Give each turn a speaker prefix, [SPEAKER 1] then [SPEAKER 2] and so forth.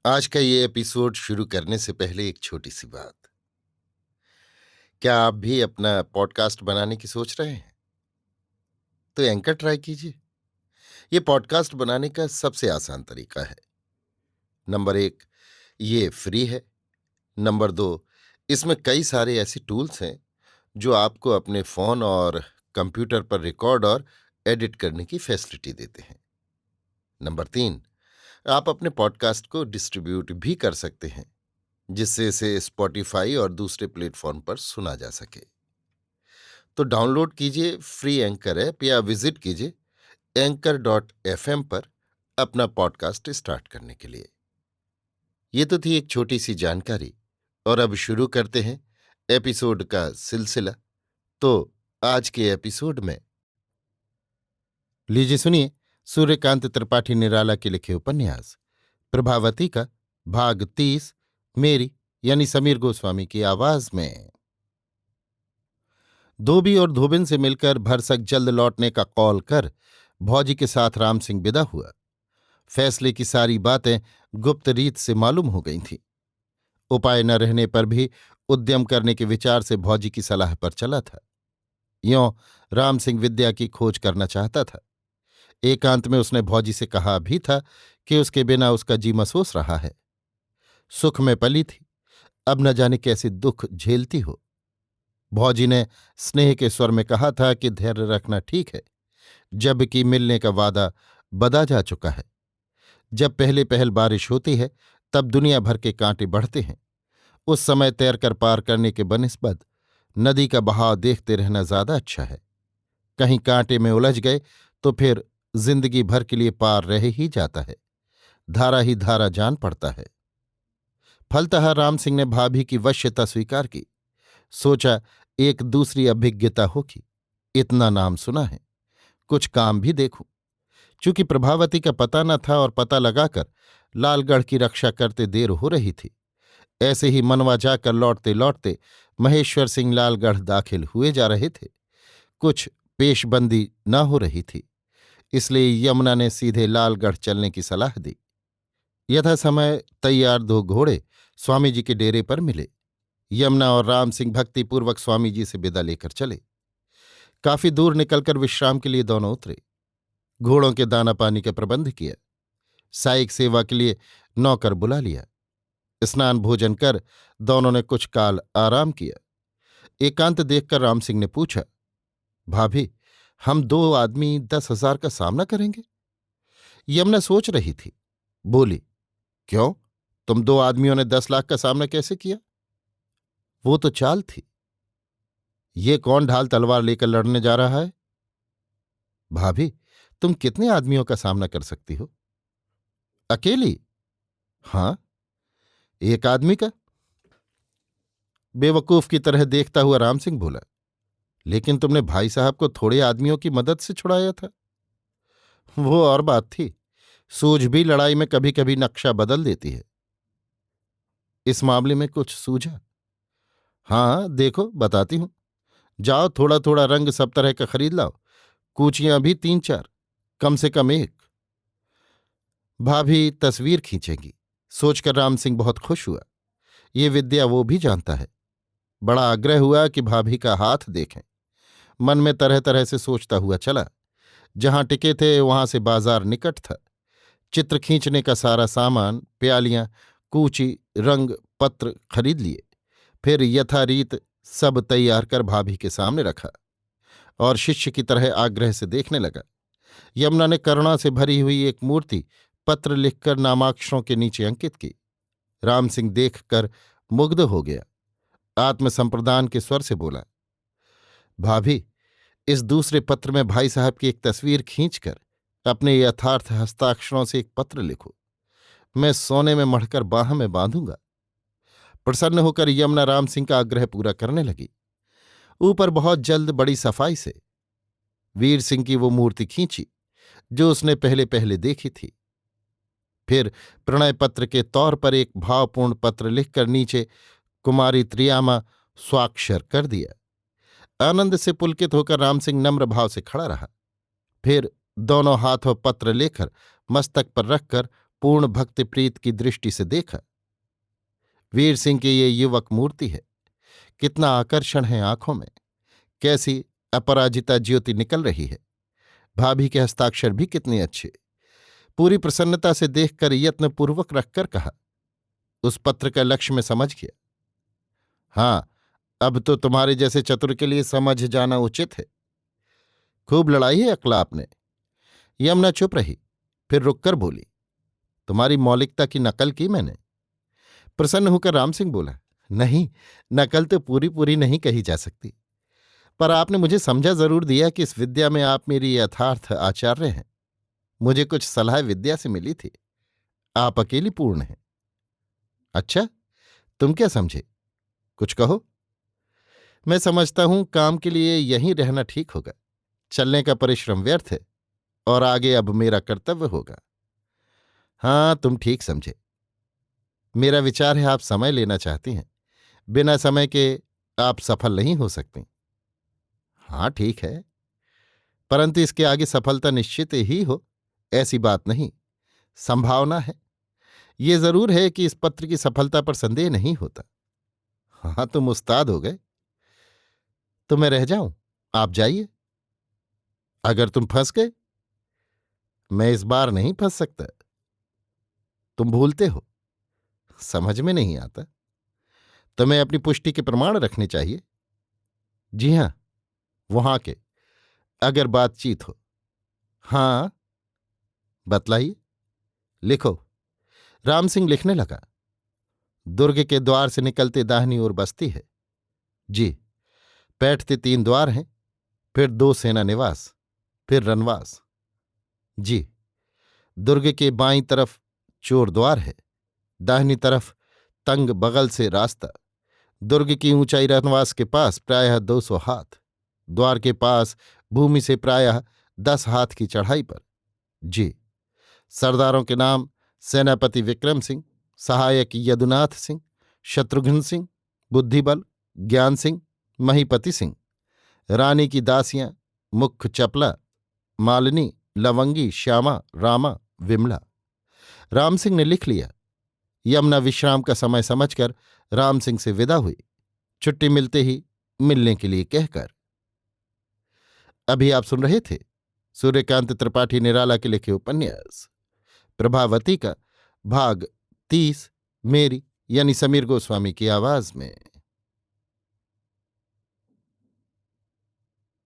[SPEAKER 1] आज का ये एपिसोड शुरू करने से पहले एक छोटी सी बात। क्या आप भी अपना पॉडकास्ट बनाने की सोच रहे हैं? तो एंकर ट्राई कीजिए। ये पॉडकास्ट बनाने का सबसे आसान तरीका है। नंबर 1, ये फ्री है। नंबर 2, इसमें कई सारे ऐसे टूल्स हैं जो आपको अपने फोन और कंप्यूटर पर रिकॉर्ड और एडिट करने की फैसिलिटी देते हैं। नंबर 3, आप अपने पॉडकास्ट को डिस्ट्रीब्यूट भी कर सकते हैं, जिससे इसे स्पॉटिफाई और दूसरे प्लेटफॉर्म पर सुना जा सके। तो डाउनलोड कीजिए फ्री एंकर ऐप या विजिट कीजिए anchor.fm पर अपना पॉडकास्ट स्टार्ट करने के लिए। ये तो थी एक छोटी सी जानकारी, और अब शुरू करते हैं एपिसोड का सिलसिला। तो आज के एपिसोड में लीजिए सुनिए सूर्यकांत त्रिपाठी निराला के लिखे उपन्यास प्रभावती का भाग 30, मेरी यानी समीर गोस्वामी की आवाज में। धोबी और धोबिन से मिलकर भरसक जल्द लौटने का कॉल कर भौजी के साथ राम सिंह विदा हुआ। फैसले की सारी बातें गुप्त रीत से मालूम हो गई थीं। उपाय न रहने पर भी उद्यम करने के विचार से भौजी की सलाह पर चला था। यों राम सिंह विद्या की खोज करना चाहता था। एकांत में उसने भौजी से कहा भी था कि उसके बिना उसका जी मसोस रहा है। सुख में पली थी, अब न जाने कैसे दुख झेलती हो। भौजी ने स्नेह के स्वर में कहा था कि धैर्य रखना ठीक है, जबकि मिलने का वादा बदा जा चुका है। जब पहले पहल बारिश होती है तब दुनिया भर के कांटे बढ़ते हैं। उस समय तैरकर पार करने के बनिस्बत नदी का बहाव देखते रहना ज्यादा अच्छा है। कहीं कांटे में उलझ गए तो फिर जिंदगी भर के लिए पार रह ही जाता है, धारा ही धारा जान पड़ता है। फलतः राम सिंह ने भाभी की वश्यता स्वीकार की। सोचा एक दूसरी अभिज्ञता होगी। इतना नाम सुना है, कुछ काम भी देखूं। चूंकि प्रभावती का पता न था और पता लगाकर लालगढ़ की रक्षा करते देर हो रही थी, ऐसे ही मनवा जाकर लौटते लौटते महेश्वर सिंह लालगढ़ दाखिल हुए जा रहे थे। कुछ पेशबंदी न हो रही थी, इसलिए यमुना ने सीधे लालगढ़ चलने की सलाह दी। यथा समय तैयार 2 घोड़े स्वामी जी के डेरे पर मिले। यमुना और राम सिंह भक्तिपूर्वक स्वामी जी से विदा लेकर चले। काफी दूर निकलकर विश्राम के लिए दोनों उतरे। घोड़ों के दाना पानी का प्रबंध किया। सायिक सेवा के लिए नौकर बुला लिया। स्नान भोजन कर दोनों ने कुछ काल आराम किया। एकांत देखकर राम सिंह ने पूछा, भाभी, हम 2 आदमी 10,000 का सामना करेंगे? यमुना सोच रही थी, बोली, क्यों, तुम 2 आदमियों ने 10 लाख का सामना कैसे किया? वो तो चाल थी। ये कौन ढाल तलवार लेकर लड़ने जा रहा है? भाभी, तुम कितने आदमियों का सामना कर सकती हो? अकेली? हां, 1 आदमी का। बेवकूफ की तरह देखता हुआ राम सिंह बोला, लेकिन तुमने भाई साहब को थोड़े आदमियों की मदद से छुड़ाया था। वो और बात थी, सूझ भी लड़ाई में कभी कभी नक्शा बदल देती है। इस मामले में कुछ सूझा? हाँ, देखो बताती हूं। जाओ, थोड़ा थोड़ा रंग सब तरह का खरीद लाओ। कूचियां भी 3-4, कम से कम 1। भाभी तस्वीर खींचेंगी, सोचकर राम सिंह बहुत खुश हुआ। ये विद्या वो भी जानता है। बड़ा आग्रह हुआ कि भाभी का हाथ देखें। मन में तरह तरह से सोचता हुआ चला। जहां टिके थे वहां से बाजार निकट था। चित्र खींचने का सारा सामान, प्यालियां, कूची, रंग, पत्र खरीद लिए। फिर यथारीत सब तैयार कर भाभी के सामने रखा और शिष्य की तरह आग्रह से देखने लगा। यमुना ने करुणा से भरी हुई एक मूर्ति पत्र लिखकर नामाक्षरों के नीचे अंकित की। राम सिंह देखकर मुग्ध हो गया। आत्मसंप्रदान के स्वर से बोला, भाभी, इस दूसरे पत्र में भाई साहब की एक तस्वीर खींचकर अपने यथार्थ हस्ताक्षरों से एक पत्र लिखो। मैं सोने में मढ़कर बाह में बांधूंगा। प्रसन्न होकर यमुना राम सिंह का आग्रह पूरा करने लगी। ऊपर बहुत जल्द बड़ी सफाई से वीर सिंह की वो मूर्ति खींची जो उसने पहले पहले देखी थी। फिर प्रणय पत्र के तौर पर एक भावपूर्ण पत्र लिखकर नीचे कुमारी त्रियामा स्वाक्षर कर दिया। आनंद से पुलकित होकर राम सिंह नम्र भाव से खड़ा रहा। फिर दोनों हाथों पत्र लेकर मस्तक पर रखकर पूर्ण भक्ति प्रीत की दृष्टि से देखा। वीर सिंह की ये युवक मूर्ति है, कितना आकर्षण है आंखों में, कैसी अपराजिता ज्योति निकल रही है। भाभी के हस्ताक्षर भी कितने अच्छे। पूरी प्रसन्नता से देखकर यत्नपूर्वक रखकर कहा, उस पत्र का लक्ष्य में समझ गया। हाँ, अब तो तुम्हारे जैसे चतुर के लिए समझ जाना उचित है। खूब लड़ाई है अकला आपने। यमुना चुप रही, फिर रुककर बोली, तुम्हारी मौलिकता की नकल की मैंने। प्रसन्न होकर राम सिंह बोला, नहीं, नकल तो पूरी पूरी नहीं कही जा सकती, पर आपने मुझे समझा जरूर दिया कि इस विद्या में आप मेरी यथार्थ आचार्य हैं। मुझे कुछ सलाह विद्या से मिली थी, आप अकेली पूर्ण हैं। अच्छा, तुम क्या समझे? कुछ कहो। मैं समझता हूं काम के लिए यहीं रहना ठीक होगा। चलने का परिश्रम व्यर्थ है और आगे अब मेरा कर्तव्य होगा। हाँ, तुम ठीक समझे। मेरा विचार है आप समय लेना चाहती हैं, बिना समय के आप सफल नहीं हो सकती। हाँ ठीक है, परंतु इसके आगे सफलता निश्चित ही हो ऐसी बात नहीं, संभावना है। ये जरूर है कि इस पत्र की सफलता पर संदेह नहीं होता। हाँ, तुम उस्ताद हो गए। तो मैं रह जाऊं, आप जाइए। अगर तुम फंस गए? मैं इस बार नहीं फंस सकता। तुम भूलते हो, समझ में नहीं आता। तुम्हें अपनी पुष्टि के प्रमाण रखने चाहिए। जी हां, वहां के, अगर बातचीत हो। हाँ, बतलाइए। लिखो। राम सिंह लिखने लगा। दुर्ग के द्वार से निकलते दाहिनी ओर बस्ती है। जी। बैठते 3 द्वार हैं, फिर 2 सेना निवास, फिर रनवास। जी। दुर्ग के बाईं तरफ चोर द्वार है, दाहिनी तरफ तंग बगल से रास्ता। दुर्ग की ऊंचाई रनवास के पास प्रायः 200 हाथ, द्वार के पास भूमि से प्रायः 10 हाथ की चढ़ाई पर। जी। सरदारों के नाम सेनापति विक्रम सिंह, सहायक यदुनाथ सिंह, शत्रुघ्न सिंह, बुद्धिबल, ज्ञान सिंह, महीपति सिंह। रानी की दासियां मुख्य चपला, मालिनी, लवंगी, श्यामा, रामा, विमला। राम सिंह ने लिख लिया। यमुना विश्राम का समय समझकर राम सिंह से विदा हुई, छुट्टी मिलते ही मिलने के लिए कहकर। अभी आप सुन रहे थे सूर्यकांत त्रिपाठी निराला के लिखे उपन्यास प्रभावती का भाग 30 मेरी यानी समीर गोस्वामी की आवाज में।